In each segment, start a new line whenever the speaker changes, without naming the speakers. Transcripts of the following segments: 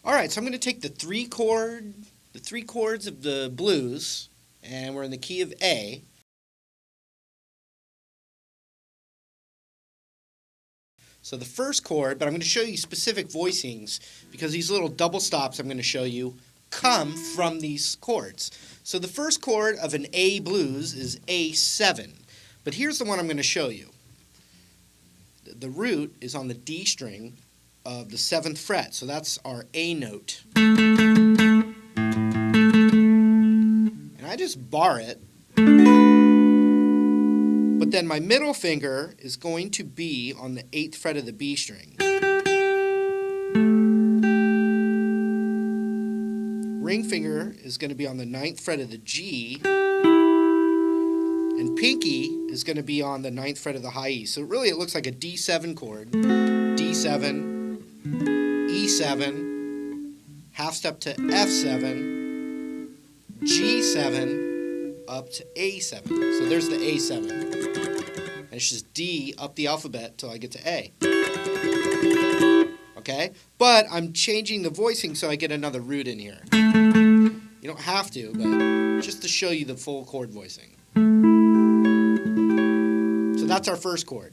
Alright, so I'm going to take the three chords of the blues, and we're in the key of A. So the first chord, but I'm going to show you specific voicings because these little double stops I'm going to show you come from these chords. So the first chord of an A blues is A7, but here's the one I'm going to show you. The root is on the D string of the 7th fret, so that's our A note. And I just bar it, but then my middle finger is going to be on the 8th fret of the B string. Ring finger is going to be on the 9th fret of the G, and pinky is going to be on the 9th fret of the high E. So really it looks like a D7 chord. D7, E7, half step to F7, G7, up to A7. So there's the A7. And it's just D up the alphabet till I get to A. Okay? But I'm changing the voicing so I get another root in here. You don't have to, but just to show you the full chord voicing. So that's our first chord.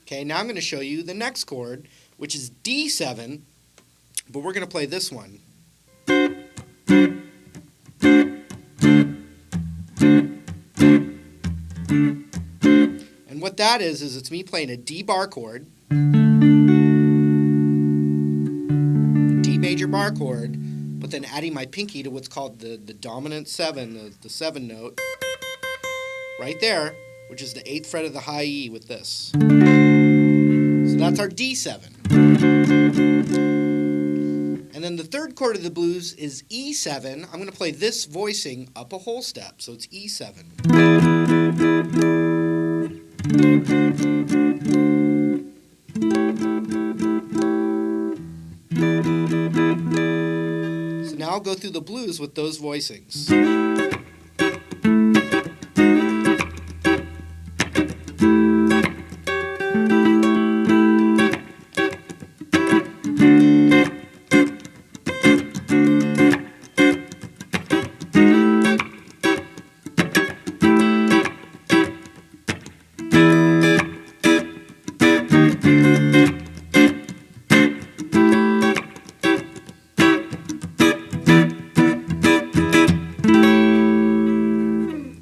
Okay, now I'm going to show you the next chord, which is D7, but we're going to play this one. And what that is it's me playing a D bar chord, D major bar chord, but then adding my pinky to what's called the dominant 7, the 7 note, right there, which is the 8th fret of the high E with this. So that's our D7. And then the third chord of the blues is E7. I'm going to play this voicing up a whole step, so it's E7. So now I'll go through the blues with those voicings.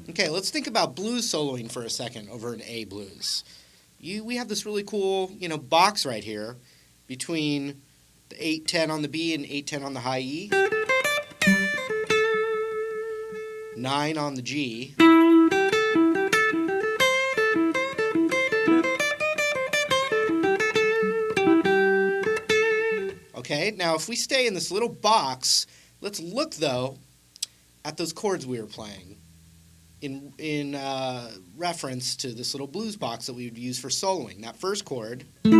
Okay, let's think about blues soloing for a second over an A blues. We have this really cool, box right here between the 8-10 on the B and 8-10 on the high E, 9 on the G, okay, now if we stay in this little box, let's look though at those chords we were playing in reference to this little blues box that we would use for soloing. That first chord. So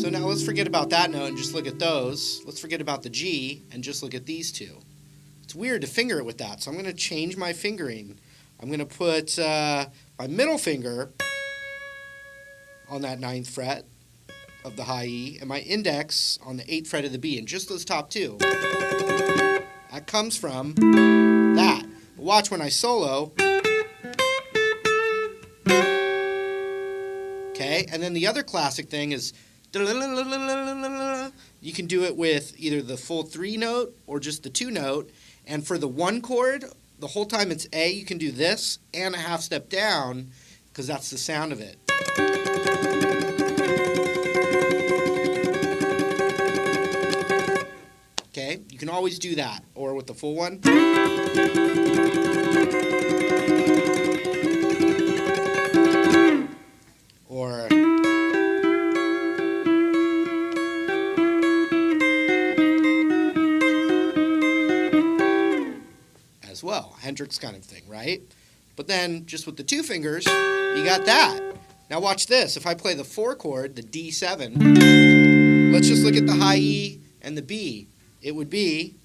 now let's forget about that note and just look at those. Let's forget about the G and just look at these two. It's weird to finger it with that, so I'm going to change my fingering. I'm going to put my middle finger on that 9th fret of the high E and my index on the 8th fret of the B, and just those top two. That comes from that. Watch when I solo. Okay, and then the other classic thing is you can do it with either the full 3 note or just the 2 note. And for the 1 chord, the whole time it's A, you can do this and a half step down because that's the sound of it. Okay, you can always do that, or with the full one. Or as well, Hendrix kind of thing, right? But then just with the 2 fingers, you got that. Now watch this. If I play the 4 chord, the D7, let's just look at the high E and the B. It would be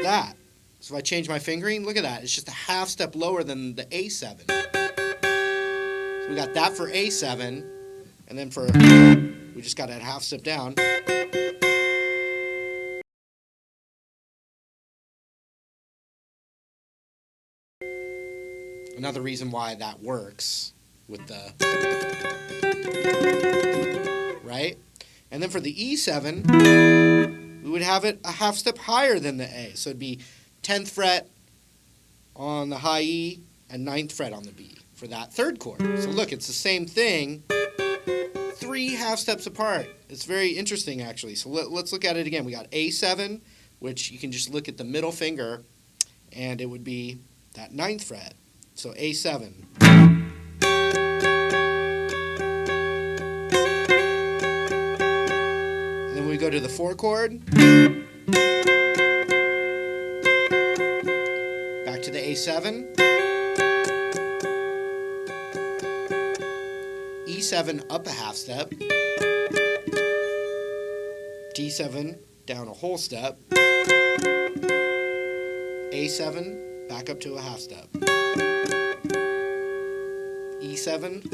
that. So So if I change my fingering, look at that. It's just a half step lower than the A7. So we got that for A7, and then for, we just got a half step down. Another reason why that works with the, right? And then for the E7, we would have it a half step higher than the A. So it'd be 10th fret on the high E and 9th fret on the B for that third chord. So look, it's the same thing, 3 half steps apart. It's very interesting, actually. So let's look at it again. We got A7, which you can just look at the middle finger, and it would be that 9th fret. So A7. And then we go to the 4 chord. Back to the A7. E7 up a half step. D7 down a whole step. A7 back up to a half step. E7.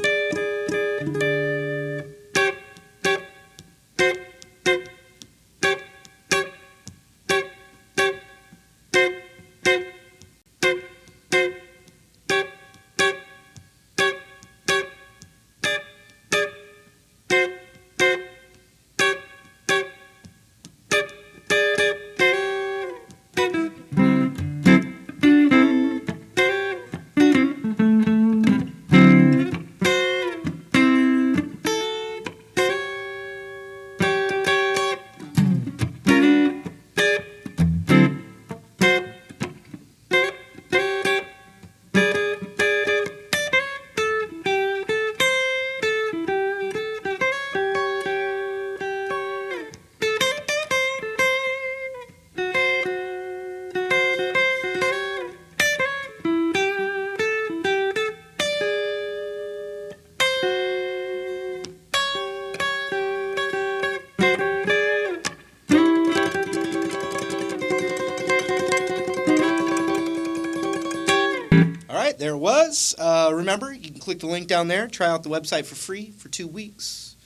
Alright, there it was. Remember, you can click the link down there, try out the website for free for 2 weeks.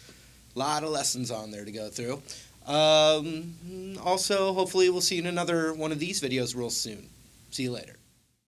A lot of lessons on there to go through. Also, hopefully we'll see you in another one of these videos real soon. See you later.